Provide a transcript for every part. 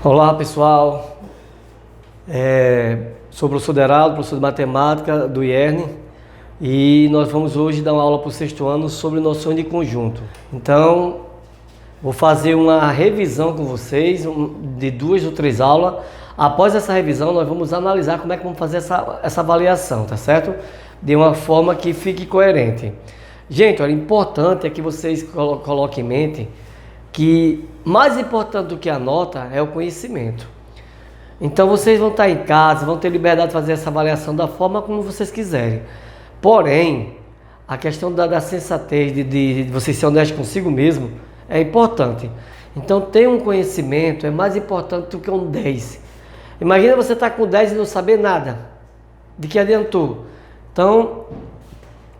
Olá pessoal, sou o professor Deraldo, professor de matemática do IERN, e nós vamos hoje dar uma aula para o sexto ano sobre noções de conjunto. Então, vou fazer uma revisão com vocês de 2 ou 3 aulas. Após essa revisão, nós vamos analisar como é que vamos fazer essa avaliação, tá certo? De uma forma que fique coerente. Gente, olha, importante é que vocês coloquem em mente que mais importante do que a nota é o conhecimento. Então vocês vão estar em casa, vão ter liberdade de fazer essa avaliação da forma como vocês quiserem. Porém, a questão da sensatez, de vocês serem honestos consigo mesmo, é importante. Então ter um conhecimento é mais importante do que um 10. Imagina você estar com 10 e não saber nada. De que adiantou? Então,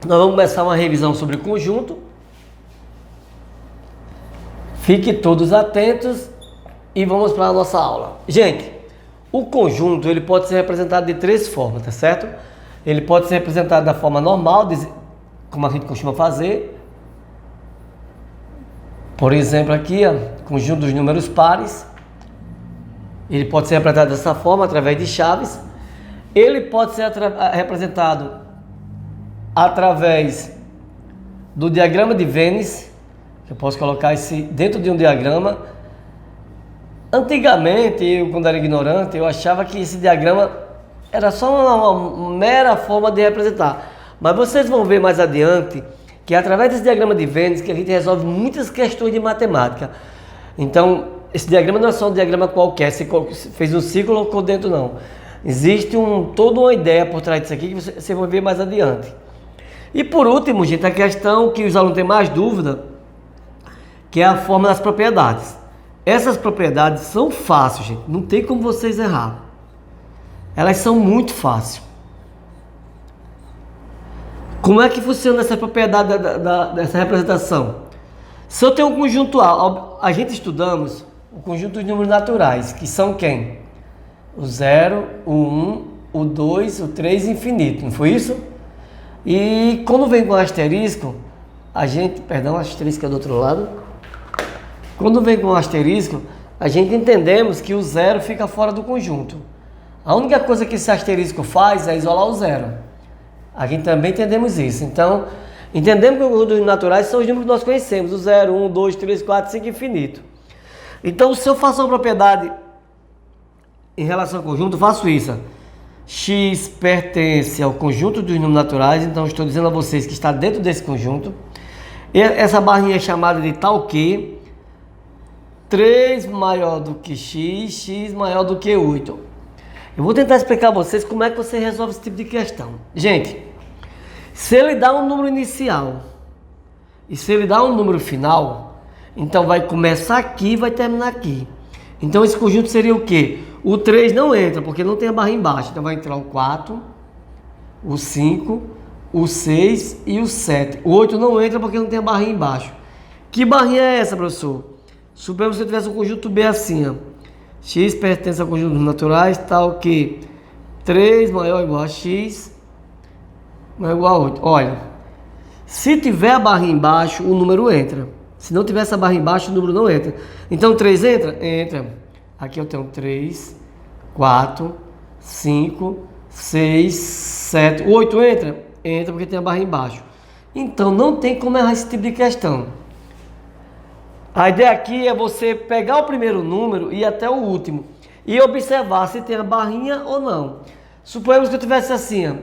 nós vamos começar uma revisão sobre conjunto. Fiquem todos atentos e vamos para a nossa aula. Gente, o conjunto ele pode ser representado de 3 formas, tá certo? Ele pode ser representado da forma normal, como a gente costuma fazer. Por exemplo, aqui, conjunto dos números pares. Ele pode ser representado dessa forma, através de chaves. Ele pode ser representado através do diagrama de Venn. Eu posso colocar esse dentro de um diagrama. Antigamente, eu quando era ignorante, eu achava que esse diagrama era só uma mera forma de representar. Mas vocês vão ver mais adiante que é através desse diagrama de Venn que a gente resolve muitas questões de matemática. Então, esse diagrama não é só um diagrama qualquer, você fez um círculo e colocou dentro, não. Existe toda uma ideia por trás disso aqui que você vai ver mais adiante. E por último, gente, a questão que os alunos têm mais dúvida, que é a forma das propriedades. Essas propriedades são fáceis, gente. Não tem como vocês errar. Elas são muito fáceis. Como é que funciona essa propriedade dessa representação? Se eu tenho um conjunto A gente estudamos o conjunto dos números naturais, que são quem? O 0, o 1, o 2, o 3 e infinito, não foi isso? E quando vem com asterisco, asterisco é do outro lado. Quando vem com asterisco, a gente entendemos que o 0 fica fora do conjunto. A única coisa que esse asterisco faz é isolar o 0. A gente também entendemos isso. Então, entendemos que os números naturais são os números que nós conhecemos. O 0, 1, 2, 3, 4, 5, infinito. Então, se eu faço uma propriedade em relação ao conjunto, eu faço isso. X pertence ao conjunto dos números naturais. Então, estou dizendo a vocês que está dentro desse conjunto. E essa barrinha é chamada de tal que 3 maior do que x, x maior do que 8. Eu vou tentar explicar a vocês como é que você resolve esse tipo de questão. Gente, se ele dá um número inicial e se ele dá um número final, então vai começar aqui e vai terminar aqui. Então esse conjunto seria o quê? O 3 não entra, porque não tem a barra embaixo. Então vai entrar o 4, o 5, o 6 e o 7. O 8 não entra porque não tem a barrinha embaixo. Que barrinha é essa, professor? Suponhamos que você tivesse um conjunto B assim, ó. X pertence ao conjunto dos naturais, tal que 3 maior ou igual a X maior ou igual a 8. Olha, se tiver a barra embaixo, o número entra. Se não tiver essa barra embaixo, o número não entra. Então 3 entra? Entra. Aqui eu tenho 3, 4, 5, 6, 7. O 8 entra? Entra porque tem a barra embaixo. Então não tem como errar esse tipo de questão. A ideia aqui é você pegar o primeiro número e ir até o último e observar se tem a barrinha ou não. Suponhamos que eu tivesse assim, ó.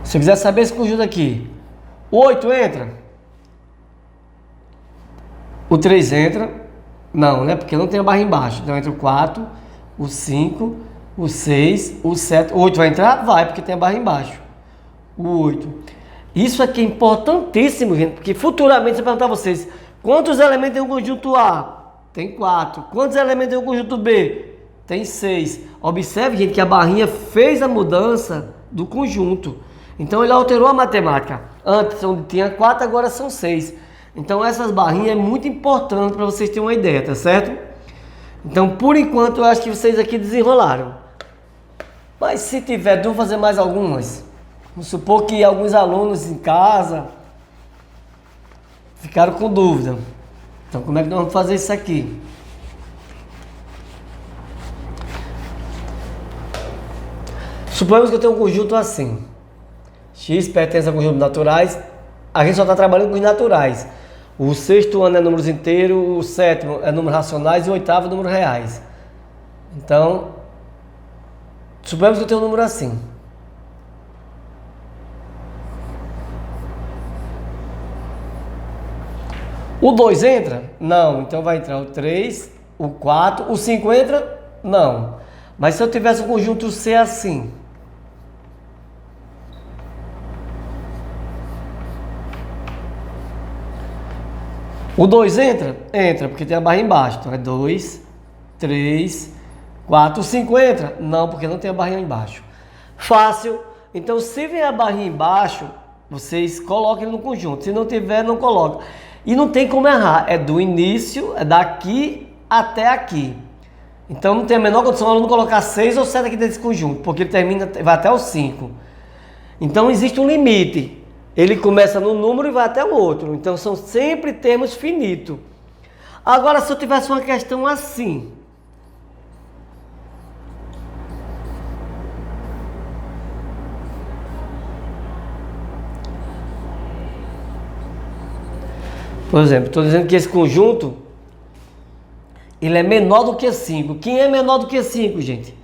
Se eu quiser saber esse conjunto aqui, o 8 entra? O 3 entra? Não, né? Porque não tem a barra embaixo. Então entra o 4, o 5, o 6, o 7. O 8 vai entrar? Vai, porque tem a barra embaixo. O 8. Isso aqui é importantíssimo, gente, porque futuramente você vai perguntar a vocês, quantos elementos tem o conjunto A? Tem 4. Quantos elementos tem o conjunto B? Tem 6. Observe, gente, que a barrinha fez a mudança do conjunto. Então ele alterou a matemática. Antes onde tinha 4, agora são 6. Então essas barrinhas é muito importante para vocês terem uma ideia, tá certo? Então por enquanto eu acho que vocês aqui desenrolaram. Mas se tiver, vou fazer mais algumas. Vamos supor que alguns alunos em casa ficaram com dúvida. Então, como é que nós vamos fazer isso aqui? Suponhamos que eu tenho um conjunto assim. X pertence a conjuntos naturais. A gente só está trabalhando com os naturais. O sexto ano é números inteiros, o sétimo é números racionais e o oitavo é números reais. Então, suponhamos que eu tenho um número assim. O 2 entra? Não. Então vai entrar o 3, o 4, o 5 entra? Não. Mas se eu tivesse um conjunto C assim. O 2 entra? Entra, porque tem a barra embaixo. Então é 2, 3, 4. O 5 entra? Não, porque não tem a barrinha embaixo. Fácil. Então, se vier a barrinha embaixo, vocês coloquem no conjunto. Se não tiver, não coloca. E não tem como errar. É do início, é daqui até aqui. Então, não tem a menor condição o aluno colocar 6 ou 7 aqui desse conjunto, porque ele termina, vai até o 5. Então, existe um limite. Ele começa no número e vai até o outro. Então, são sempre termos finitos. Agora, se eu tivesse uma questão assim. Por exemplo, estou dizendo que esse conjunto, ele é menor do que 5. Quem é menor do que 5, gente?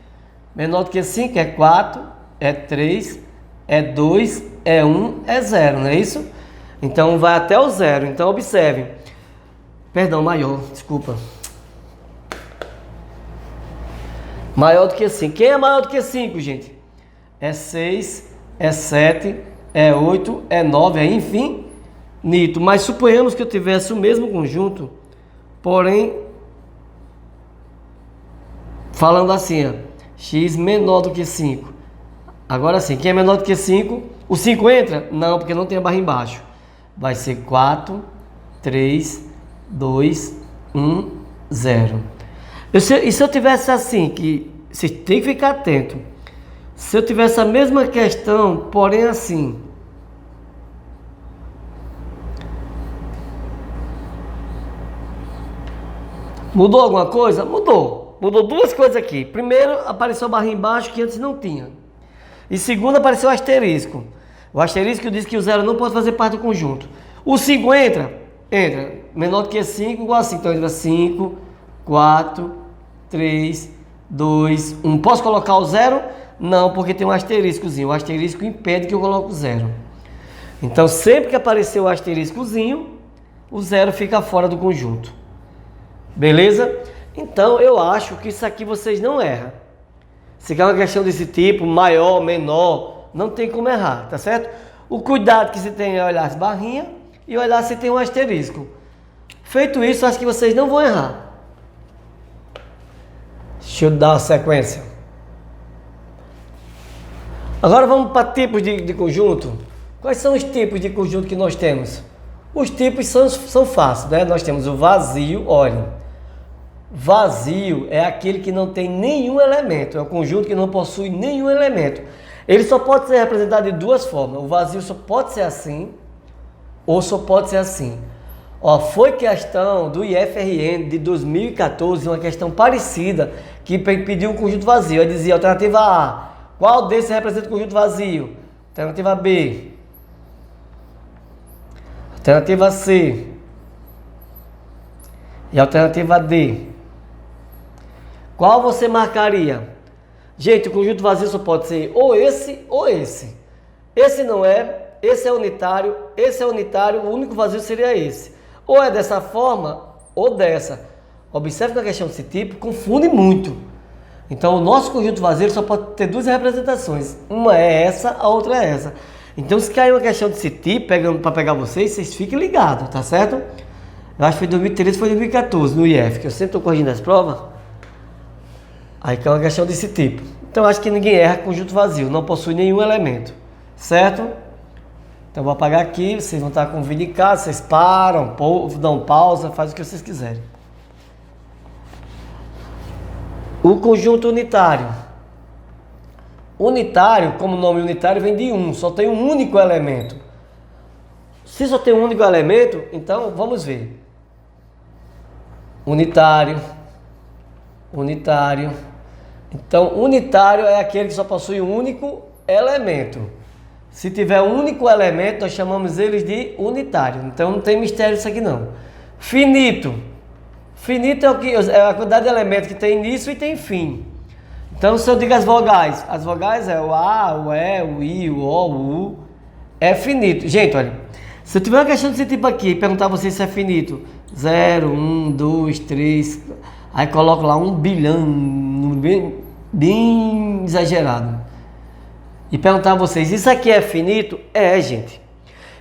Menor do que 5 é 4, é 3, é 2, é 1, é 0, não é isso? Então vai até o 0. Então observe. Perdão, maior, desculpa. Maior do que 5. Quem é maior do que 5, gente? É 6, é 7, é 8, é 9, é infinito. Mas suponhamos que eu tivesse o mesmo conjunto, porém, falando assim, ó, x menor do que 5. Agora sim, quem é menor do que 5? O 5 entra? Não, porque não tem a barra embaixo. Vai ser 4, 3, 2, 1, 0. E se eu tivesse assim, que você tem que ficar atento. Se eu tivesse a mesma questão, porém assim. Mudou alguma coisa? Mudou. Mudou duas coisas aqui. Primeiro, apareceu a barrinha embaixo que antes não tinha. E segundo, apareceu o asterisco. O asterisco diz que o 0 não pode fazer parte do conjunto. O 5 entra? Entra. Menor do que 5, igual a 5. Então entra 5, 4, 3, 2, 1. Posso colocar o 0? Não, porque tem um asteriscozinho. O asterisco impede que eu coloque o 0. Então, sempre que aparecer o asteriscozinho, o 0 fica fora do conjunto. Beleza? Então, eu acho que isso aqui vocês não erram. Se quer uma questão desse tipo, maior, menor, não tem como errar, tá certo? O cuidado que se tem é olhar as barrinhas e olhar se tem um asterisco. Feito isso, acho que vocês não vão errar. Deixa eu dar uma sequência. Agora vamos para tipos de conjunto. Quais são os tipos de conjunto que nós temos? Os tipos são fáceis, né? Nós temos o vazio, olhem. Vazio é aquele que não tem nenhum elemento, é um conjunto que não possui nenhum elemento. Ele só pode ser representado de duas formas. O vazio só pode ser assim, ou só pode ser assim. Ó, foi questão do IFRN de 2014, uma questão parecida, que pediu um conjunto vazio. Aí dizia, alternativa A, qual desses representa o conjunto vazio? Alternativa B. Alternativa C. E alternativa D. Qual você marcaria? Gente, o conjunto vazio só pode ser ou esse ou esse. Esse não é, esse é unitário, o único vazio seria esse. Ou é dessa forma ou dessa. Observe que a questão desse tipo confunde muito. Então, o nosso conjunto vazio só pode ter duas representações. Uma é essa, a outra é essa. Então, se cair uma questão desse tipo, para pegar vocês fiquem ligados, tá certo? Eu acho que foi 2013, foi 2014, no IF, que eu sempre estou corrigindo as provas. Aí cai uma questão desse tipo. Então, acho que ninguém erra conjunto vazio, não possui nenhum elemento, certo? Então, vou apagar aqui, vocês vão estar com o vídeo em casa, vocês param, dão pausa, faz o que vocês quiserem. O conjunto unitário. Unitário, como o nome unitário, vem de um, só tem um único elemento. Se só tem um único elemento, então vamos ver. unitário, unitário. Então, unitário é aquele que só possui um único elemento. Se tiver um único elemento, nós chamamos eles de unitário. Então, não tem mistério isso aqui não. Finito. Finito é a quantidade de elementos que tem início e tem fim. Então, se eu digo as vogais é o A, o E, o I, o O, o U, é finito. Gente, olha, se eu tiver uma questão desse tipo aqui, perguntar a vocês se é finito, 0, 1, 2, 3, aí coloco lá 1 bilhão, um número bem exagerado. E perguntar a vocês, isso aqui é finito? É, gente.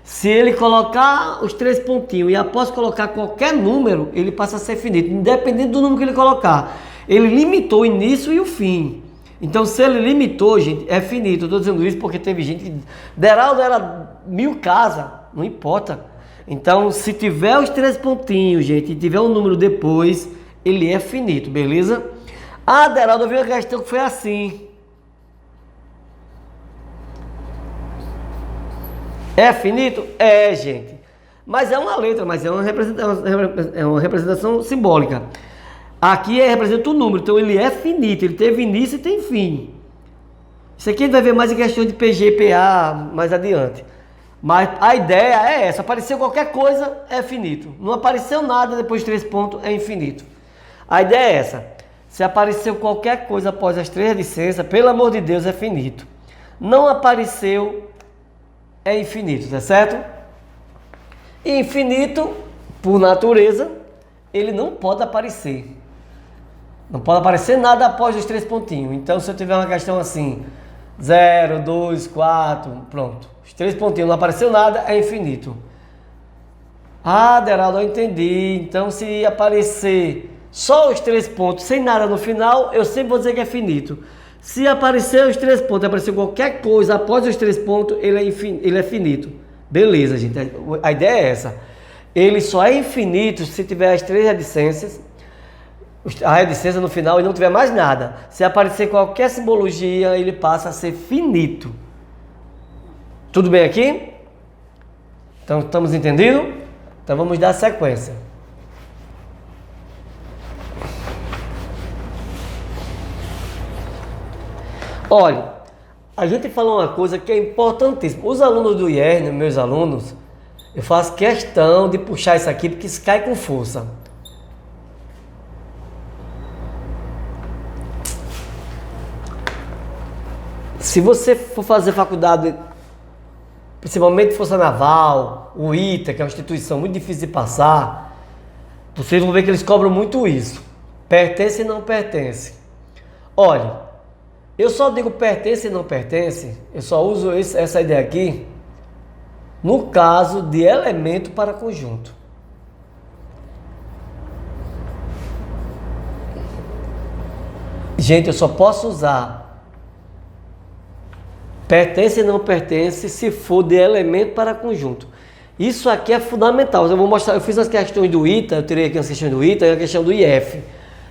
Se ele colocar os 3 pontinhos e após colocar qualquer número, ele passa a ser finito, independente do número que ele colocar. Ele limitou o início e o fim. Então, se ele limitou, gente, é finito. Eu estou dizendo isso porque teve gente que... Deraldo era 1000 casas, não importa. Então, se tiver os 3 pontinhos, gente, e tiver um número depois, ele é finito, beleza? Ah, Deraldo, eu vi uma questão que foi assim. É finito? É, gente. Mas é uma letra, mas é uma representação simbólica. Aqui representa o número, então ele é finito, ele teve início e tem fim. Isso aqui a gente vai ver mais em questão de PG, PA, mais adiante. Mas a ideia é essa, apareceu qualquer coisa, é finito. Não apareceu nada depois de 3 pontos, é infinito. A ideia é essa, se apareceu qualquer coisa após as 3 licenças, pelo amor de Deus, é finito. Não apareceu, é infinito, tá certo? E infinito, por natureza, ele não pode aparecer. Não pode aparecer nada após os 3 pontinhos. Então, se eu tiver uma questão assim, 0, 2, 4, pronto. Os 3 pontinhos, não apareceu nada, é infinito. Ah, Deraldo, eu entendi. Então, se aparecer só os 3 pontos, sem nada no final, eu sempre vou dizer que é finito. Se aparecer os 3 pontos, aparecer qualquer coisa após os 3 pontos, ele é finito. Beleza, gente. A ideia é essa. Ele só é infinito se tiver as 3 reticências, a reticência no final e não tiver mais nada. Se aparecer qualquer simbologia, ele passa a ser finito. Tudo bem aqui? Então, estamos entendendo? Então, vamos dar sequência. Olha, a gente falou uma coisa que é importantíssima. Os alunos do IERN, meus alunos, eu faço questão de puxar isso aqui porque isso cai com força. Se você for fazer faculdade, principalmente Força Naval, o ITA, que é uma instituição muito difícil de passar, vocês vão ver que eles cobram muito isso. Pertence e não pertence. Olha, eu só digo pertence e não pertence, eu só uso essa ideia aqui no caso de elemento para conjunto. Gente, eu só posso usar pertence e não pertence se for de elemento para conjunto. Isso aqui é fundamental. Eu vou mostrar, eu fiz as questões do ITA, eu tirei aqui as questões do ITA e a questão do IF.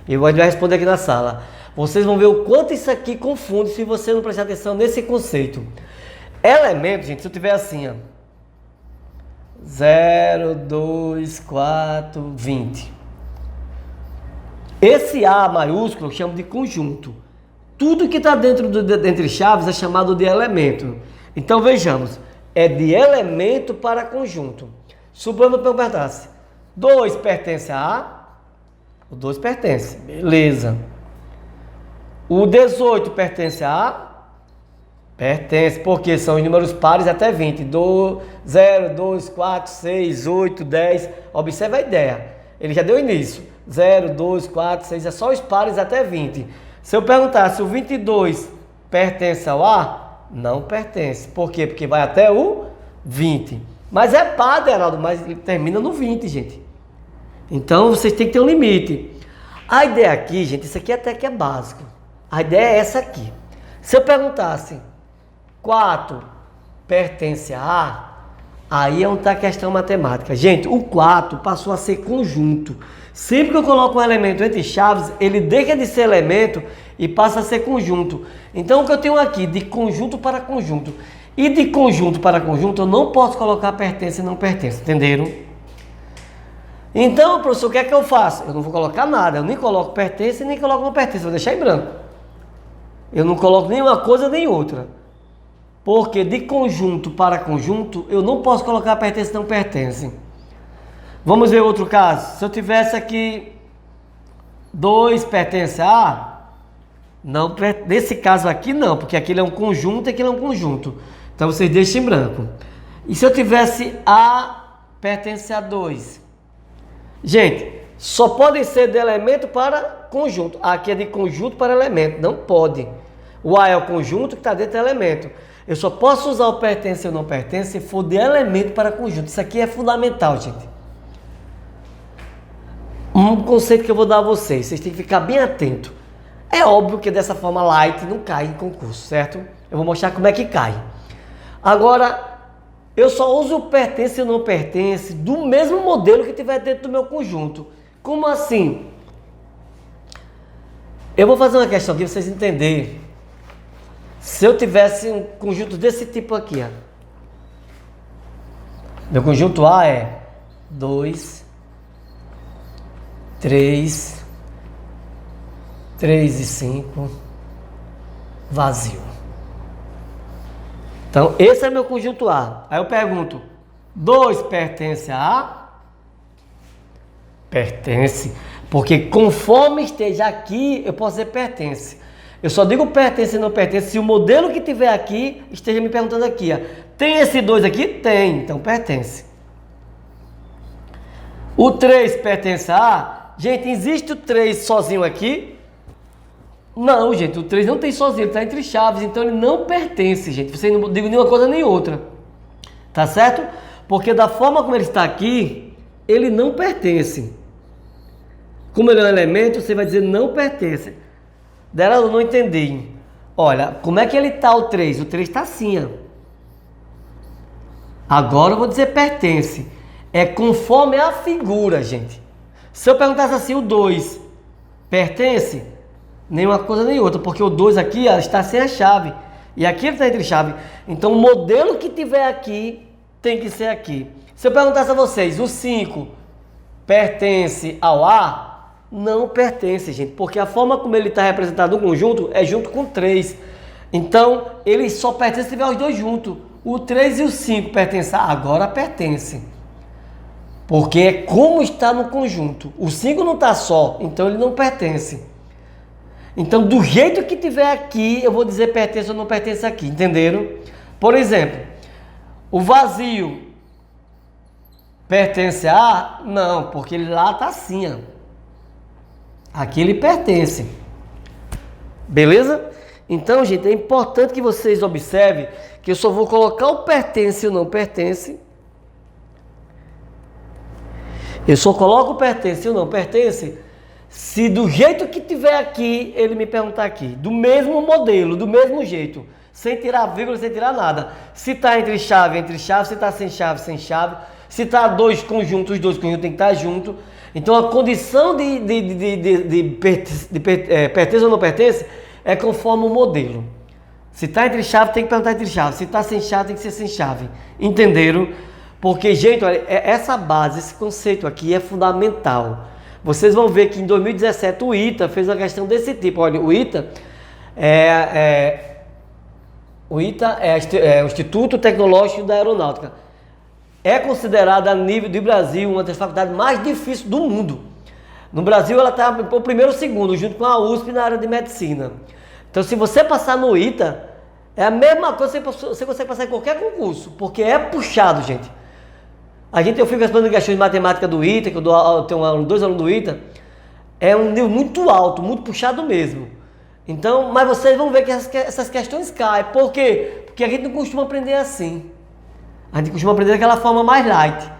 E vai responder aqui na sala. Vocês vão ver o quanto isso aqui confunde se você não prestar atenção nesse conceito. Elemento, gente, se eu tiver assim, ó, 0, 2, 4, 20. Esse A maiúsculo eu chamo de conjunto. Tudo que está dentro entre chaves é chamado de elemento. Então vejamos, é de elemento para conjunto. Suponho que eu perguntasse, 2 pertence a A? O 2 pertence, beleza. O 18 pertence a A? Pertence, porque são os números pares até 20. 0, 2, 4, 6, 8, 10. Observa a ideia. Ele já deu início. 0, 2, 4, 6. É só os pares até 20. Se eu perguntar se o 22 pertence ao A, não pertence. Por quê? Porque vai até o 20. Mas é par, Deraldo, mas ele termina no 20, gente. Então, vocês têm que ter um limite. A ideia aqui, gente, isso aqui até que é básico. A ideia é essa aqui. Se eu perguntasse 4 pertence a A, aí é onde está a questão matemática. Gente, o 4 passou a ser conjunto. Sempre que eu coloco um elemento entre chaves, ele deixa de ser elemento e passa a ser conjunto. Então, o que eu tenho aqui de conjunto para conjunto e de conjunto para conjunto, eu não posso colocar pertence e não pertence, entenderam? Então, professor, o que é que eu faço? Eu não vou colocar nada, eu nem coloco pertence, nem coloco não pertence, vou deixar em branco. Eu não coloco nenhuma coisa nem outra. Porque de conjunto para conjunto, eu não posso colocar pertence não pertence. Vamos ver outro caso. Se eu tivesse aqui 2 pertence a, não, nesse caso aqui não, porque aquele é um conjunto e aquele é um conjunto. Então vocês deixem em branco. E se eu tivesse A pertence a 2? Gente, só podem ser de elemento para conjunto. Aqui é de conjunto para elemento, não pode. O A é o conjunto que está dentro do elemento. Eu só posso usar o pertence ou não pertence se for de elemento para conjunto. Isso aqui é fundamental, gente. Um conceito que eu vou dar a vocês. Vocês têm que ficar bem atentos. É óbvio que dessa forma light não cai em concurso, certo? Eu vou mostrar como é que cai. Agora, eu só uso o pertence ou não pertence do mesmo modelo que tiver dentro do meu conjunto. Como assim? Eu vou fazer uma questão aqui para vocês entenderem. Se eu tivesse um conjunto desse tipo aqui, ó. Meu conjunto A é 2, 3 e 5, vazio. Então, esse é meu conjunto A. Aí eu pergunto, 2 pertence a A? Pertence. Porque conforme esteja aqui, eu posso dizer pertence. Eu só digo pertence e não pertence se o modelo que tiver aqui esteja me perguntando aqui. Ó. Tem esse 2 aqui? Tem. Então, pertence. O 3 pertence a A? Gente, existe o 3 sozinho aqui? Não, gente, o 3 não tem sozinho, ele está entre chaves, então ele não pertence, gente. Você não digo nenhuma coisa nem outra. Tá certo? Porque da forma como ele está aqui, ele não pertence. Como ele é um elemento, você vai dizer não pertence. Dela eu não entendi. Olha, como é que ele está o 3? O 3 está assim, ó. Agora eu vou dizer pertence. É conforme a figura, gente. Se eu perguntasse assim, o 2 pertence? Nenhuma coisa nem outra, porque o 2 aqui ó, está sem a chave. E aqui ele está entre chave. Então o modelo que tiver aqui tem que ser aqui. Se eu perguntasse a vocês, o 5 pertence ao A? Não pertence, gente. Porque a forma como ele está representado no conjunto é junto com 3. Então ele só pertence se tiver os dois juntos. O 3 e o 5 pertencem a? Agora pertence. Porque é como está no conjunto. O 5 não está só, então ele não pertence. Então, do jeito que tiver aqui, eu vou dizer pertence ou não pertence aqui, entenderam? Por exemplo, o vazio pertence a? Não, porque ele lá está assim, ó. Aqui ele pertence. Beleza? Então, gente, é importante que vocês observem que eu só vou colocar o pertence ou não pertence. Eu só coloco o pertence ou não pertence se do jeito que tiver aqui, ele me perguntar aqui. Do mesmo modelo, do mesmo jeito. Sem tirar vírgula, sem tirar nada. Se está entre chave, se está sem chave, sem chave. Se está dois conjuntos, os dois conjuntos tem que estar juntos. Então a condição de pertence ou não pertence é conforme o modelo. Se está entre chave, tem que perguntar entre chave. Se está sem chave, tem que ser sem chave. Entenderam? Porque, gente, olha, essa base, esse conceito aqui é fundamental. Vocês vão ver que em 2017 o ITA fez uma questão desse tipo. Olha, o ITA é o Instituto Tecnológico da Aeronáutica. É considerada a nível do Brasil uma das faculdades mais difíceis do mundo. No Brasil ela está o primeiro ou segundo, junto com a USP na área de medicina. Então se você passar no ITA, é a mesma coisa que você consegue passar em qualquer concurso, porque é puxado, gente. Eu fico respondendo questões de matemática do ITA, que eu tenho dois alunos do ITA, é um nível muito alto, muito puxado mesmo. Então, mas vocês vão ver que essas questões caem. Por quê? Porque a gente não costuma aprender assim. A gente costuma aprender daquela forma mais light.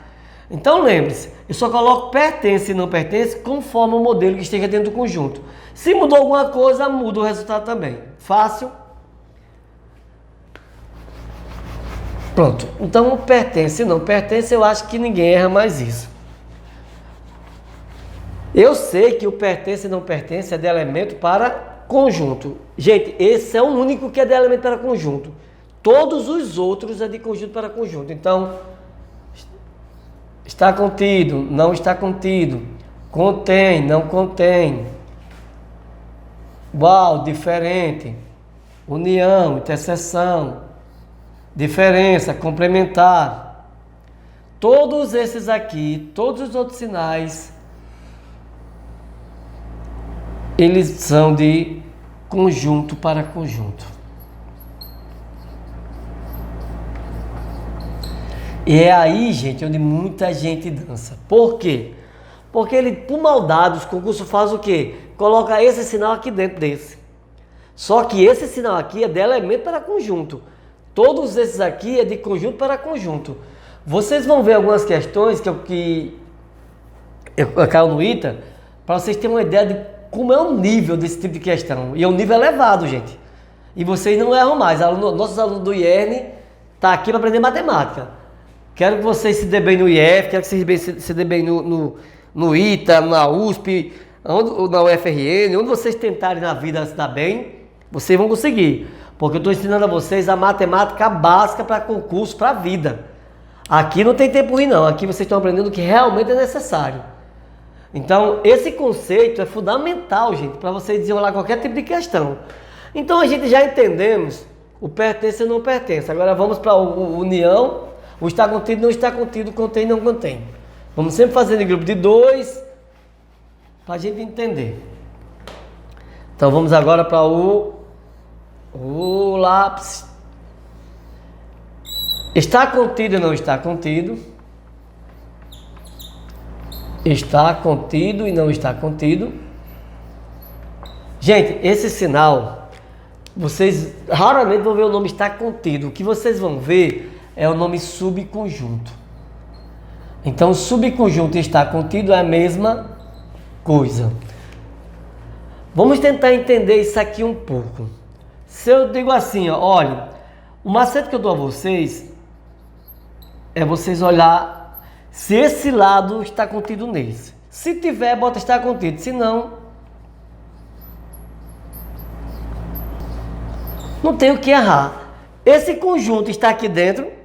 Então lembre-se, eu só coloco pertence e não pertence conforme o modelo que esteja dentro do conjunto. Se mudou alguma coisa, muda o resultado também. Fácil? Pronto. Então pertence e não pertence, eu acho que ninguém erra mais isso. Eu sei que o pertence e não pertence é de elemento para conjunto. Gente, esse é o único que é de elemento para conjunto. Todos os outros é de conjunto para conjunto. Então, Está contido, não está contido. Contém, não contém. Igual, diferente. União, interseção. Diferença, complementar. Todos esses aqui, todos os outros sinais, eles são de conjunto para conjunto. E é aí, gente, onde muita gente dança. Por quê? Porque ele, por maldade, os concursos fazem o quê? Coloca esse sinal aqui dentro desse. Só que esse sinal aqui é de elemento para conjunto. Todos esses aqui é de conjunto para conjunto. Vocês vão ver algumas questões que eu caio no ITA, para vocês terem uma ideia de como é o nível desse tipo de questão. E é um nível elevado, gente. E vocês não erram mais. Nossos alunos do IERN estão aqui para aprender matemática. Quero que vocês se dê bem no IF, quero que vocês se dê bem no ITA, na USP, na UFRN, onde vocês tentarem na vida se dar bem, vocês vão conseguir. Porque eu estou ensinando a vocês a matemática básica para concurso, para a vida. Aqui não tem tempo ruim não, aqui vocês estão aprendendo o que realmente é necessário. Então, esse conceito é fundamental, gente, para vocês desenrolar qualquer tipo de questão. Então, a gente já entendemos o pertence e não pertence. Agora vamos para o união. O está contido, não está contido, contém, não contém. Vamos sempre fazendo em grupo de 2, para a gente entender. Então vamos agora para o lápis. Está contido e não está contido. Está contido e não está contido. Gente, esse sinal, vocês raramente vão ver o nome está contido. O que vocês vão ver é o nome subconjunto. Então, subconjunto e está contido é a mesma coisa. Vamos tentar entender isso aqui um pouco. Se eu digo assim, ó, olha, o macete que eu dou a vocês é vocês olhar se esse lado está contido nesse. Se tiver, bota está contido. Se não, não tem o que errar. Esse conjunto está aqui dentro.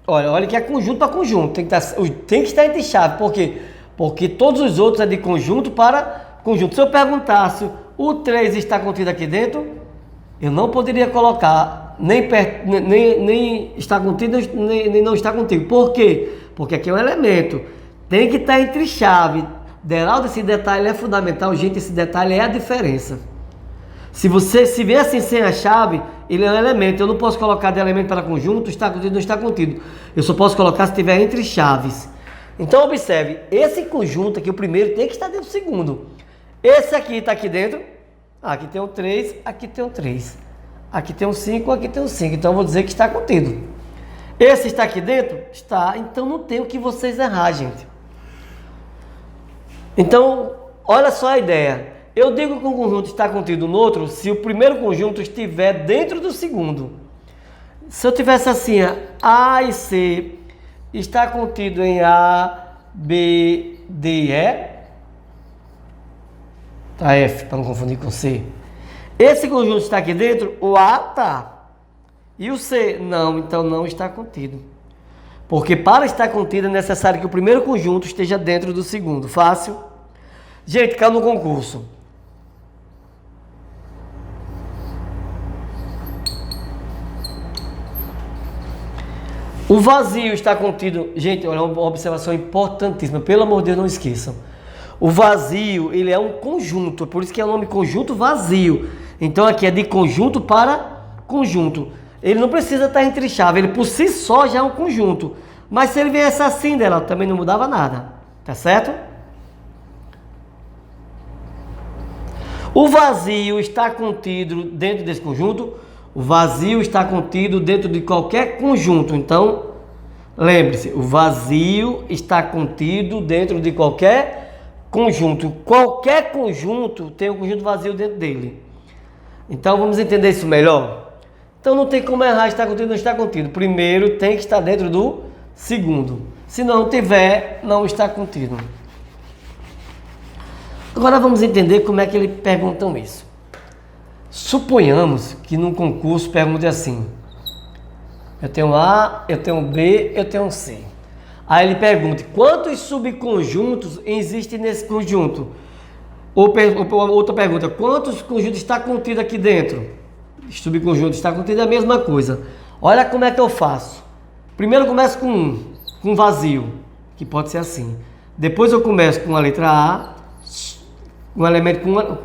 Olha que é conjunto para conjunto. Tem que estar entre chave. Por quê? Porque todos os outros é de conjunto para conjunto. Se eu perguntasse o 3 está contido aqui dentro, eu não poderia colocar nem está contido, nem não está contido. Por quê? Porque aqui é um elemento. Tem que estar entre chave. Deraldo, esse detalhe é fundamental. Gente, esse detalhe é a diferença. Se você se vê assim sem a chave, ele é um elemento. Eu não posso colocar de elemento para conjunto, está contido, não está contido. Eu só posso colocar se estiver entre chaves. Então observe, esse conjunto aqui, o primeiro, tem que estar dentro do segundo. Esse aqui está aqui dentro. Aqui tem um 3, aqui tem um 3. Aqui tem um 5, aqui tem um 5. Então eu vou dizer que está contido. Esse está aqui dentro? Está. Então não tem o que vocês errar, gente. Então, olha só a ideia. Eu digo que um conjunto está contido no outro se o primeiro conjunto estiver dentro do segundo. Se eu tivesse assim, A e C está contido em A, B, D e E. Tá, F, para não confundir com C. Esse conjunto está aqui dentro, o A tá. E o C? Não, então não está contido. Porque para estar contido é necessário que o primeiro conjunto esteja dentro do segundo. Fácil? Gente, caiu no concurso. O vazio está contido... Gente, olha uma observação importantíssima. Pelo amor de Deus, não esqueçam. O vazio, ele é um conjunto. Por isso que é o nome conjunto vazio. Então aqui é de conjunto para conjunto. Ele não precisa estar entre chave. Ele por si só já é um conjunto. Mas se ele viesse assim dela, também não mudava nada. Tá certo? O vazio está contido dentro desse conjunto. O vazio está contido dentro de qualquer conjunto. Então, lembre-se, o vazio está contido dentro de qualquer conjunto. Qualquer conjunto tem um conjunto vazio dentro dele. Então, vamos entender isso melhor? Então, não tem como errar, está contido ou não está contido. Primeiro, tem que estar dentro do segundo. Se não tiver, não está contido. Agora, vamos entender como é que eles perguntam isso. Suponhamos que num concurso pergunte assim: eu tenho A, eu tenho B, eu tenho C. Aí ele pergunta, quantos subconjuntos existem nesse conjunto? Outra pergunta, quantos conjuntos está contido aqui dentro? Subconjunto está contido é a mesma coisa. Olha como é que eu faço. Primeiro eu começo com vazio, que pode ser assim. Depois eu começo com a letra A,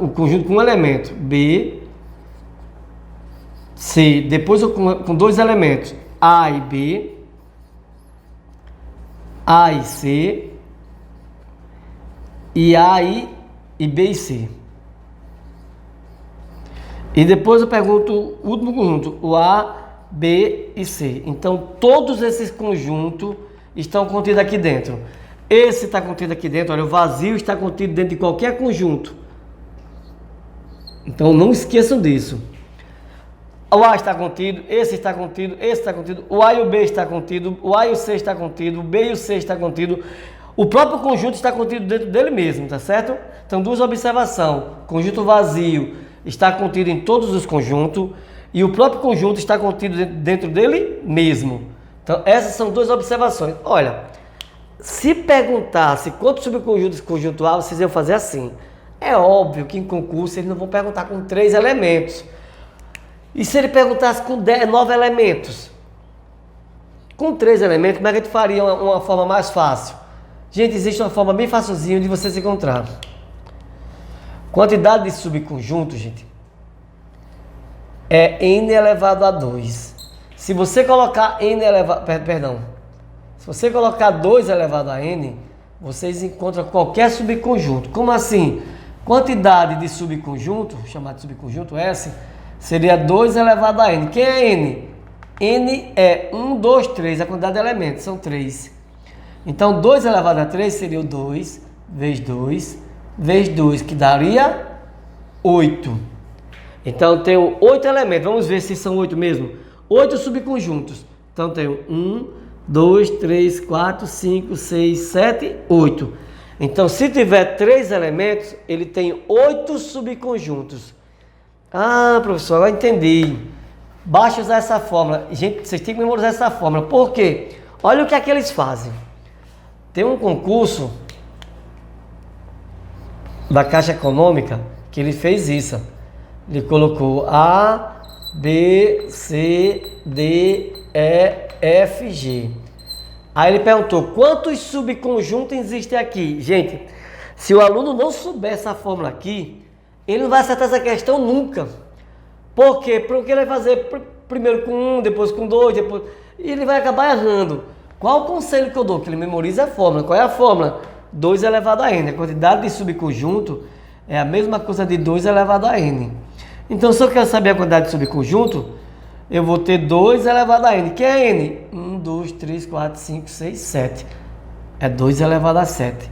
o conjunto com um elemento, B, C. Depois eu com dois elementos, A e B, A e C, e A e B e C. E depois eu pergunto o último conjunto, o A, B e C. Então todos esses conjuntos estão contidos aqui dentro. Esse está contido aqui dentro, olha, o vazio está contido dentro de qualquer conjunto. Então não esqueçam disso. O A está contido, esse está contido, esse está contido, o A e o B está contido, o A e o C está contido, o B e o C está contido. O próprio conjunto está contido dentro dele mesmo, tá certo? Então duas observações. Conjunto vazio está contido em todos os conjuntos e o próprio conjunto está contido dentro dele mesmo. Então essas são duas observações. Olha, se perguntasse quantos subconjuntos conjuntuais, vocês iam fazer assim. É óbvio que em concurso eles não vão perguntar com 3 elementos. E se ele perguntasse com 9 elementos? Com 3 elementos, como é que a gente faria uma forma mais fácil? Gente, existe uma forma bem facilzinha de você se encontrar. Quantidade de subconjuntos, gente, é n elevado a 2. Se você colocar n elevado... Perdão. Se você colocar 2 elevado a n, vocês encontram qualquer subconjunto. Como assim? Quantidade de subconjunto, chamado de subconjunto S, seria 2 elevado a n. Quem é n? N é 1, 2, 3. A quantidade de elementos são 3. Então, 2 elevado a 3 seria o 2 vezes 2 vezes 2, que daria 8. Então, tenho 8 elementos. Vamos ver se são 8 mesmo. 8 subconjuntos. Então, tenho 1, 2, 3, 4, 5, 6, 7, 8. Então, se tiver 3 elementos, ele tem 8 subconjuntos. Ah, professor, agora entendi. Basta usar essa fórmula. Gente, vocês têm que memorizar essa fórmula. Por quê? Olha o que é que eles fazem. Tem um concurso da Caixa Econômica que ele fez isso. Ele colocou A, B, C, D, E, F, G. Aí ele perguntou, quantos subconjuntos existem aqui? Gente, se o aluno não souber essa fórmula aqui, ele não vai acertar essa questão nunca. Por quê? Porque ele vai fazer primeiro com 1, depois com 2, depois... e ele vai acabar errando. Qual o conselho que eu dou? Que ele memorize a fórmula. Qual é a fórmula? 2 elevado a n. A quantidade de subconjunto é a mesma coisa de 2 elevado a n. Então, se eu quero saber a quantidade de subconjunto, eu vou ter 2 elevado a n. Que é n? 1, 2, 3, 4, 5, 6, 7. É 2 elevado a 7.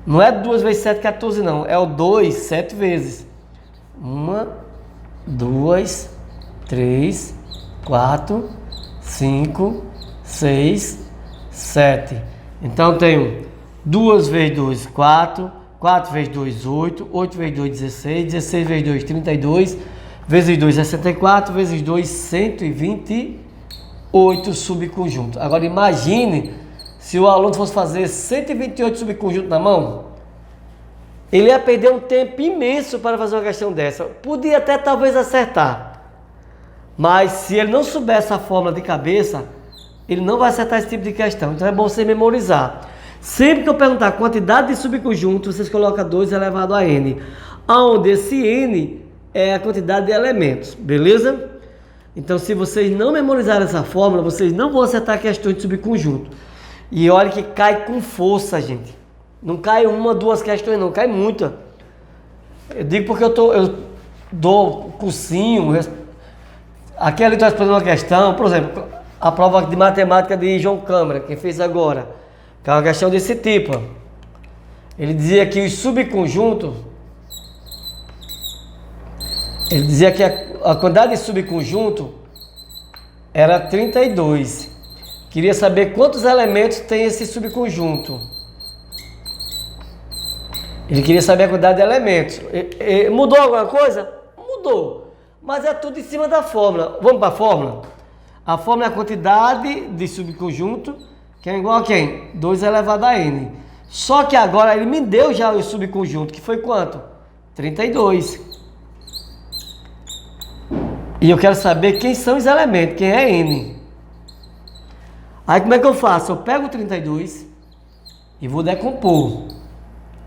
Não é 2 vezes 7, 14 não. É o 2, 7 vezes. 1, 2, 3, 4, 5, 6, 7. Então, eu tenho 2 vezes 2, 4. 4 vezes 2, 8. 8 vezes 2, 16. 16 vezes 2, 32. Vezes 2, 64. Vezes 2, 128 subconjuntos. Agora, imagine se o aluno fosse fazer 128 subconjuntos na mão. Ele ia perder um tempo imenso para fazer uma questão dessa. Podia até talvez acertar. Mas se ele não souber essa fórmula de cabeça, ele não vai acertar esse tipo de questão. Então é bom você memorizar. Sempre que eu perguntar a quantidade de subconjuntos, vocês colocam 2 elevado a n. Onde esse n é a quantidade de elementos. Beleza? Então se vocês não memorizarem essa fórmula, vocês não vão acertar questões de subconjunto. E olha que cai com força, gente. Não cai uma, duas questões não, cai muita. Eu digo porque eu dou cursinho. Aqui ali estou respondendo uma questão, por exemplo, a prova de matemática de João Câmara, quem fez agora, que é uma questão desse tipo. Ele dizia que os subconjuntos, ele dizia que a quantidade de subconjunto era 32. Queria saber quantos elementos tem esse subconjunto. Ele queria saber a quantidade de elementos. Mudou alguma coisa? Mudou. Mas é tudo em cima da fórmula. Vamos para a fórmula? A fórmula é a quantidade de subconjunto, que é igual a quem? 2 elevado a n. Só que agora ele me deu já o subconjunto, que foi quanto? 32. E eu quero saber quem são os elementos, quem é n. Aí como é que eu faço? Eu pego o 32 e vou decompor.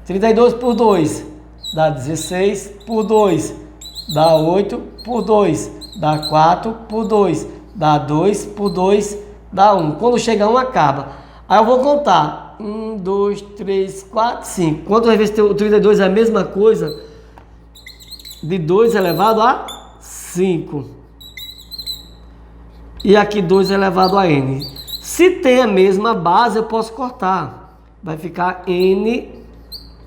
32 por 2 dá 16, por 2 dá 8, por 2 dá 4, por 2 dá 2, por 2 dá 1. Quando chega a 1 acaba. Aí eu vou contar. 1, 2, 3, 4, 5. Quantas vezes o 32 é a mesma coisa? De 2 elevado a 5. E aqui 2 elevado a n. Se tem a mesma base, eu posso cortar. Vai ficar n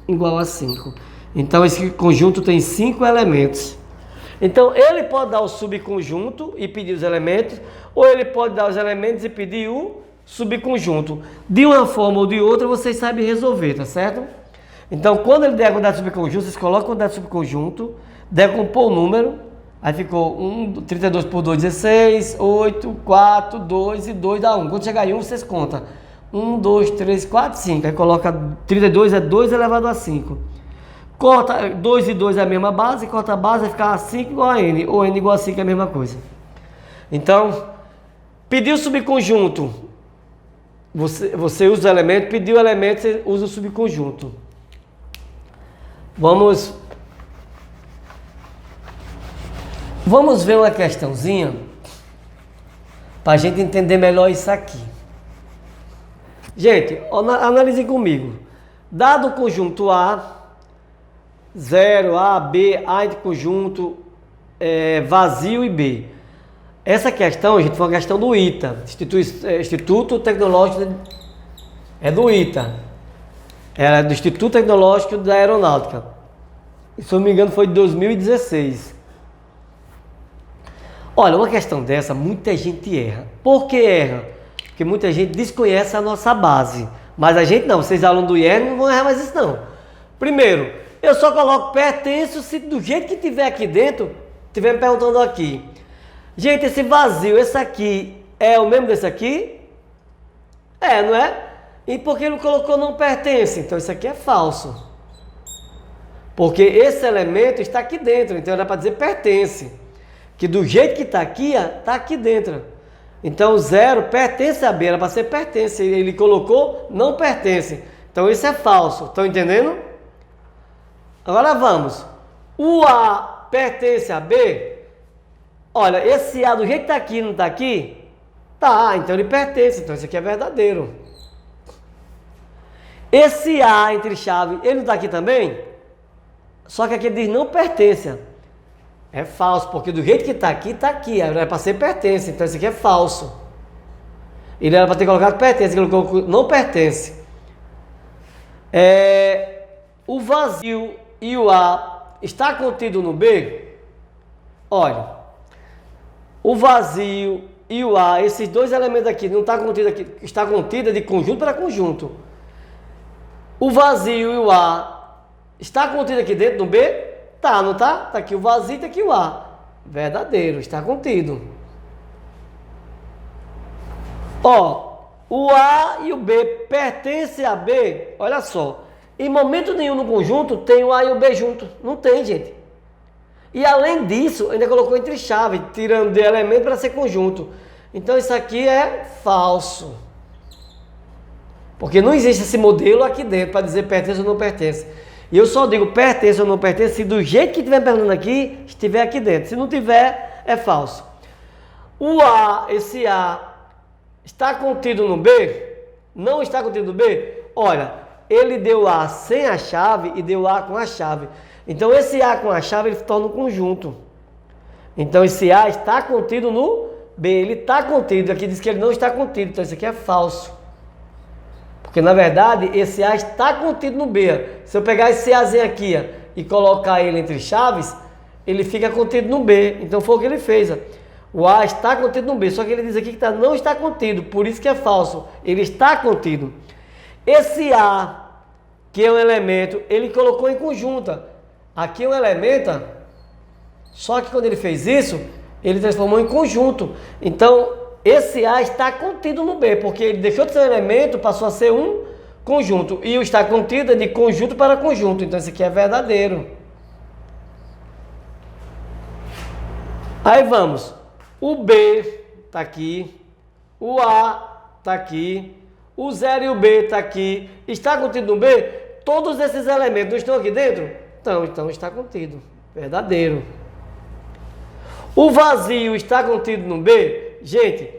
igual a 5. Então esse conjunto tem 5 elementos. Então ele pode dar o subconjunto e pedir os elementos, ou ele pode dar os elementos e pedir o subconjunto. De uma forma ou de outra, vocês sabem resolver, tá certo? Então, quando ele der a quantidade de subconjunto, vocês colocam a quantidade de subconjunto, decompor o número, aí ficou 32 por 2, 16, 8, 4, 2 e 2 dá 1. Quando chegar em 1, vocês contam. 1, 2, 3, 4, 5. Aí coloca 32 é 2 elevado a 5. Corta 2 e 2 é a mesma base, corta a base, vai ficar 5 igual a n, ou n igual a 5 é a mesma coisa. Então, pediu o subconjunto, você usa o elemento, pediu o elemento, você usa o subconjunto. Vamos ver uma questãozinha para a gente entender melhor isso aqui. Gente, analisem comigo. Dado o conjunto A, 0, A, B, A de conjunto, vazio e B. Essa questão, gente, foi uma questão do ITA, Instituto Tecnológico, é do ITA. Era do Instituto Tecnológico da Aeronáutica. E, se eu não me engano, foi de 2016. Olha, uma questão dessa, muita gente erra. Por que erra? Porque muita gente desconhece a nossa base. Mas a gente não, vocês alunos do IER não vão errar mais isso não. Primeiro, eu só coloco pertenço se do jeito que tiver aqui dentro, estiver me perguntando aqui. Gente, esse vazio, esse aqui, é o mesmo desse aqui? É, não é? E por que não colocou não pertence? Então isso aqui é falso. Porque esse elemento está aqui dentro, então era para dizer pertence. Que do jeito que está aqui, está aqui dentro. Então 0 pertence a B, era para ser pertence. Ele colocou não pertence. Então isso é falso. Estão entendendo? Agora vamos. O A pertence a B? Olha, esse A do jeito que está aqui, não está aqui? Tá, então ele pertence. Então isso aqui é verdadeiro. Esse A entre chave, ele não está aqui também? Só que aqui ele diz não pertence. É falso, porque do jeito que está aqui, está aqui. Era para ser pertence, então isso aqui é falso. Ele era para ter colocado pertence, ele colocou não pertence. O vazio e o A está contido no B? Olha, o vazio e o A, esses dois elementos aqui, não está contido aqui, está contido de conjunto para conjunto. O vazio e o A está contido aqui dentro no B? Tá, não tá? Tá aqui o vazio e tá aqui o A. Verdadeiro, está contido. Ó, o A e o B pertencem a B, olha só. Em momento nenhum no conjunto tem o A e o B junto. Não tem, gente. E além disso, ainda colocou entre chave, tirando de elemento para ser conjunto. Então isso aqui é falso. Porque não existe esse modelo aqui dentro para dizer pertence ou não pertence. E eu só digo pertence ou não pertence se do jeito que estiver perguntando aqui, estiver aqui dentro. Se não tiver, é falso. O A, esse A, está contido no B? Não está contido no B? Olha, ele deu A sem a chave e deu A com a chave. Então esse A com a chave ele se torna um conjunto. Então esse A está contido no B. Ele está contido. Aqui diz que ele não está contido. Então isso aqui é falso. Porque, na verdade, esse A está contido no B. Se eu pegar esse Azinho aqui e colocar ele entre chaves, ele fica contido no B. Então, foi o que ele fez. O A está contido no B. Só que ele diz aqui que não está contido. Por isso que é falso. Ele está contido. Esse A, que é um elemento, ele colocou em conjunta. Aqui é um elemento, só que quando ele fez isso, ele transformou em conjunto. Então, esse A está contido no B, porque ele deixou de ser um elemento, passou a ser um conjunto. E o está contido é de conjunto para conjunto. Então, isso aqui é verdadeiro. Aí vamos. O B está aqui. O A está aqui. O 0 e o B está aqui. Está contido no B? Todos esses elementos não estão aqui dentro? Então está contido. Verdadeiro. O vazio está contido no B? Gente,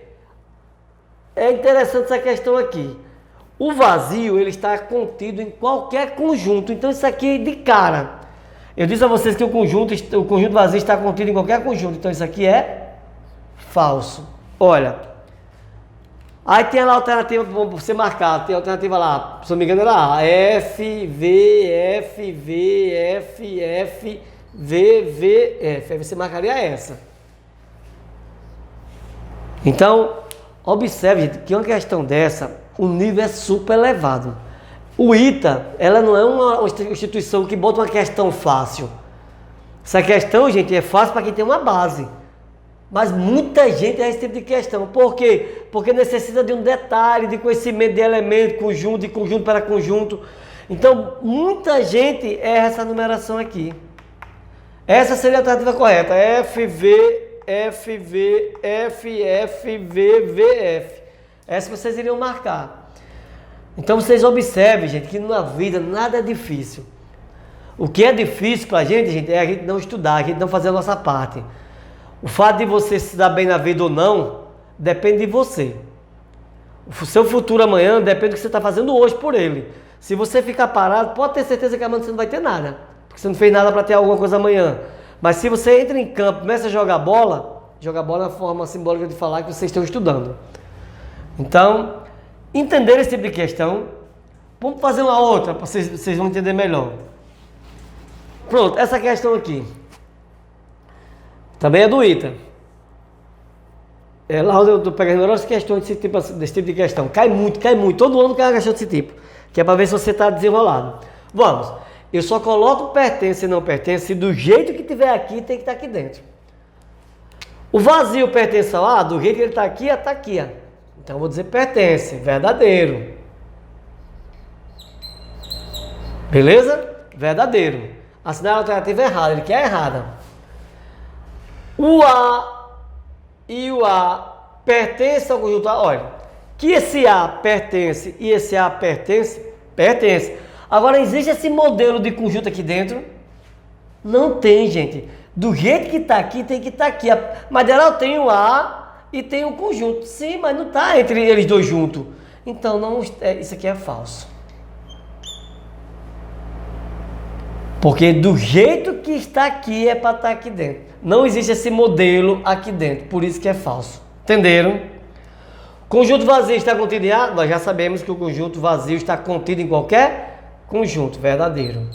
é interessante essa questão aqui. O vazio, ele está contido em qualquer conjunto. Então, isso aqui é de cara. Eu disse a vocês que o conjunto vazio está contido em qualquer conjunto. Então, isso aqui é falso. Olha. Aí tem a alternativa para você marcar. Tem a alternativa lá, se não me engano, era A. F, V, F, V, F, F, V, V, F. Aí você marcaria essa. Então, observe, gente, que uma questão dessa, o nível é super elevado. O ITA, ela não é uma instituição que bota uma questão fácil. Essa questão, gente, é fácil para quem tem uma base. Mas muita gente erra esse tipo de questão. Por quê? Porque necessita de um detalhe, de conhecimento de elemento, conjunto, de conjunto para conjunto. Então, muita gente erra essa numeração aqui. Essa seria a alternativa correta. F, V, F, V, F, F, V, V, F. Essa vocês iriam marcar. Então, vocês observem, gente, que na vida nada é difícil. O que é difícil para a gente, é a gente não estudar, a gente não fazer a nossa parte. O fato de você se dar bem na vida ou não, depende de você. O seu futuro amanhã depende do que você está fazendo hoje por ele. Se você ficar parado, pode ter certeza que amanhã você não vai ter nada. Porque você não fez nada para ter alguma coisa amanhã. Mas se você entra em campo, começa a jogar bola é uma forma simbólica de falar que vocês estão estudando. Então, entender esse tipo de questão, vamos fazer uma outra, para vocês vão entender melhor. Pronto, essa questão aqui. Também é do ITA. Lá onde eu estou pegando melhores questões desse tipo de questão. Cai muito. Todo ano cai uma questão desse tipo. Que é para ver se você está desenrolado. Vamos. Eu só coloco pertence e não pertence. Do jeito que tiver aqui, tem que estar aqui dentro. O vazio pertence ao A. Do jeito que ele está aqui, está aqui. Então eu vou dizer pertence. Verdadeiro. Beleza? Verdadeiro. Assinar a alternativa errada. Ele quer errada. O A e o A pertencem ao conjunto A. Olha, que esse A pertence e esse A pertence. Agora, existe esse modelo de conjunto aqui dentro? Não tem, gente. Do jeito que está aqui, tem que estar aqui. Mas dela tem o A e tem o conjunto. Sim, mas não está entre eles dois juntos. Então, isso aqui é falso. Porque do jeito que está aqui é para estar aqui dentro. Não existe esse modelo aqui dentro. Por isso que é falso. Entenderam? Conjunto vazio está contido em A? Nós já sabemos que o conjunto vazio está contido em qualquer conjunto. Verdadeiro.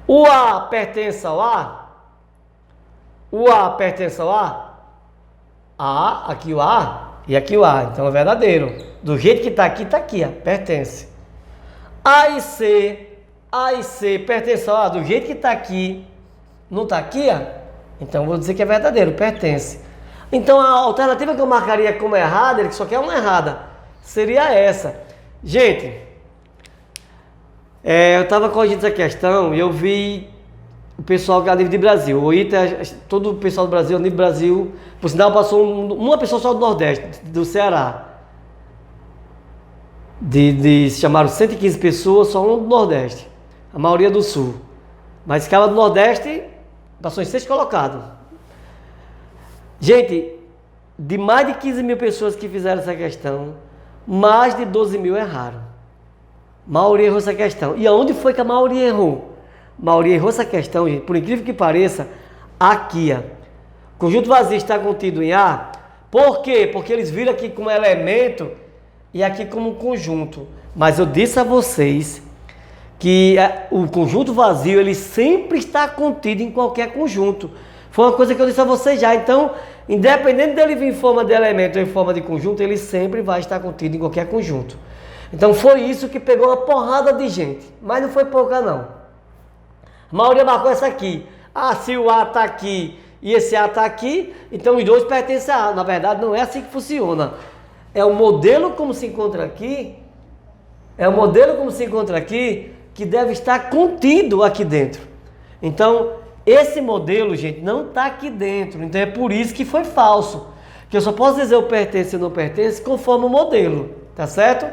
O A pertence ao A? O A pertence ao A? Aqui o A e aqui o A. Então é verdadeiro. Do jeito que está aqui, ó. Pertence. A e C pertence ao A. Do jeito que está aqui, não está aqui, ó. Então eu vou dizer que é verdadeiro. Pertence. Então a alternativa que eu marcaria como errada, ele só quer uma errada, seria essa. Gente, eu estava corrigindo essa questão e eu vi o pessoal que é a nível de Brasil. O ITA, todo o pessoal do Brasil, a nível do Brasil, por sinal passou uma pessoa só do Nordeste, do Ceará. Se chamaram 115 pessoas, só um do Nordeste. A maioria do Sul. Mas ficava do Nordeste, passou em 6 colocados. Gente, de mais de 15 mil pessoas que fizeram essa questão, mais de 12 mil erraram. A maioria errou essa questão. E aonde foi que a maioria errou? A maioria errou essa questão, gente, por incrível que pareça, aqui, ó. Conjunto vazio está contido em A. Por quê? Porque eles viram aqui como elemento e aqui como conjunto. Mas eu disse a vocês que o conjunto vazio, ele sempre está contido em qualquer conjunto. Foi uma coisa que eu disse a vocês já. Então, independente dele vir em forma de elemento ou em forma de conjunto, ele sempre vai estar contido em qualquer conjunto. Então, foi isso que pegou uma porrada de gente. Mas não foi pouca, não. A maioria marcou essa aqui. Se o A está aqui e esse A está aqui, então os dois pertencem a A. Na verdade, não é assim que funciona. É o modelo como se encontra aqui, que deve estar contido aqui dentro. Então, esse modelo, gente, não está aqui dentro. Então, é por isso que foi falso. Que eu só posso dizer o pertence ou não pertence conforme o modelo, tá certo?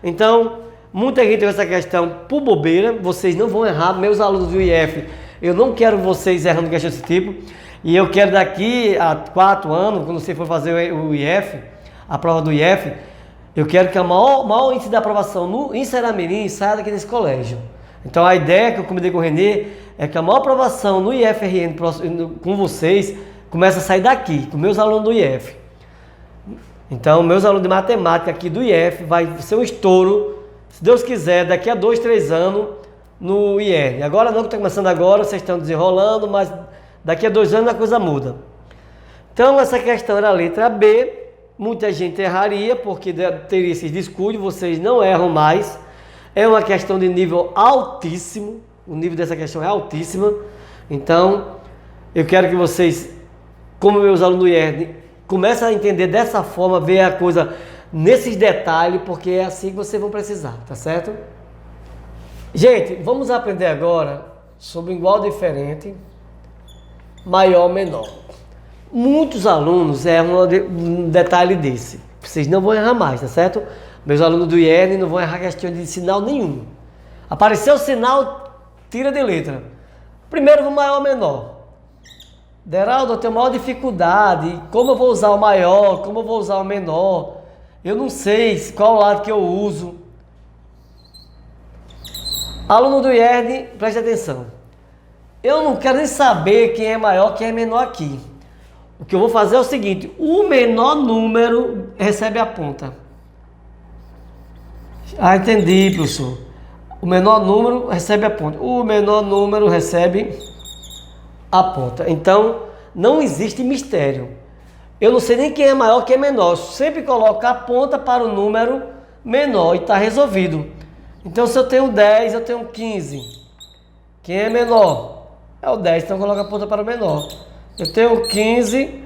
Então, muita gente tem essa questão por bobeira, vocês não vão errar, meus alunos do IF, eu não quero vocês errando questão desse tipo, e eu quero daqui a 4 anos, quando você for fazer o IF, a prova do IF, eu quero que o maior índice de aprovação em Ceará-Mirim saia daqui desse colégio. Então a ideia que eu combinei com o Renê é que a maior aprovação no IFRN com vocês começa a sair daqui, com meus alunos do IF. Então, meus alunos de matemática aqui do IF vai ser um estouro, se Deus quiser, daqui a 2, 3 anos no IR. Agora não, que está começando agora, vocês estão desenrolando, mas daqui a 2 anos a coisa muda. Então, essa questão era a letra B. Muita gente erraria, porque teria esses descuidos, vocês não erram mais. É uma questão de nível altíssimo, o nível dessa questão é altíssima. Então, eu quero que vocês, como meus alunos do IR, comecem a entender dessa forma, ver a coisa nesses detalhes, porque é assim que vocês vão precisar, tá certo? Gente, vamos aprender agora sobre igual diferente, maior, menor. Muitos alunos erram um detalhe desse. Vocês não vão errar mais, tá certo? Meus alunos do IEN não vão errar questão de sinal nenhum. Apareceu o sinal, tira de letra. Primeiro, o maior ou menor. Deraldo, eu tenho maior dificuldade. Como eu vou usar o maior? Como eu vou usar o menor? Eu não sei qual lado que eu uso. Aluno do IERN, preste atenção. Eu não quero nem saber quem é maior, quem é menor aqui. O que eu vou fazer é o seguinte: o menor número recebe a ponta. Ah, entendi, professor. O menor número recebe a ponta. O menor número recebe a ponta. Então, não existe mistério. Eu não sei nem quem é maior, quem é menor. Sempre coloco a ponta para o número menor e está resolvido. Então, se eu tenho 10, eu tenho 15. Quem é menor? É o 10, então coloca a ponta para o menor. Eu tenho 15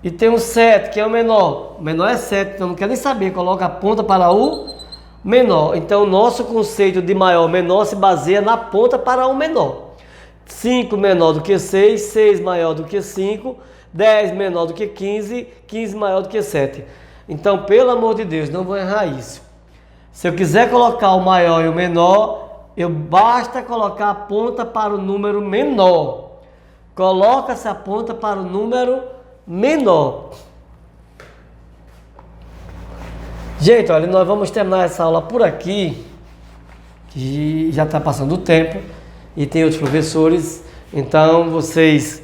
e tenho 7, que é o menor. O menor é 7, então não quero nem saber. Coloca a ponta para o menor. Então, o nosso conceito de maior menor se baseia na ponta para o menor. 5 menor do que 6, 6 maior do que 5, 10 menor do que 15, 15 maior do que 7. Então, pelo amor de Deus, não vou errar isso. Se eu quiser colocar o maior e o menor, basta colocar a ponta para o número menor. Coloca-se a ponta para o número menor. Gente, olha, nós vamos terminar essa aula por aqui, que já está passando o tempo, e tem outros professores. Então, vocês,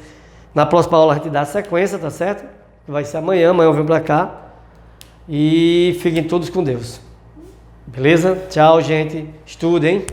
na próxima aula a gente dá a sequência, tá certo? Vai ser amanhã eu venho para cá. E fiquem todos com Deus. Beleza? Tchau, gente. Estudem.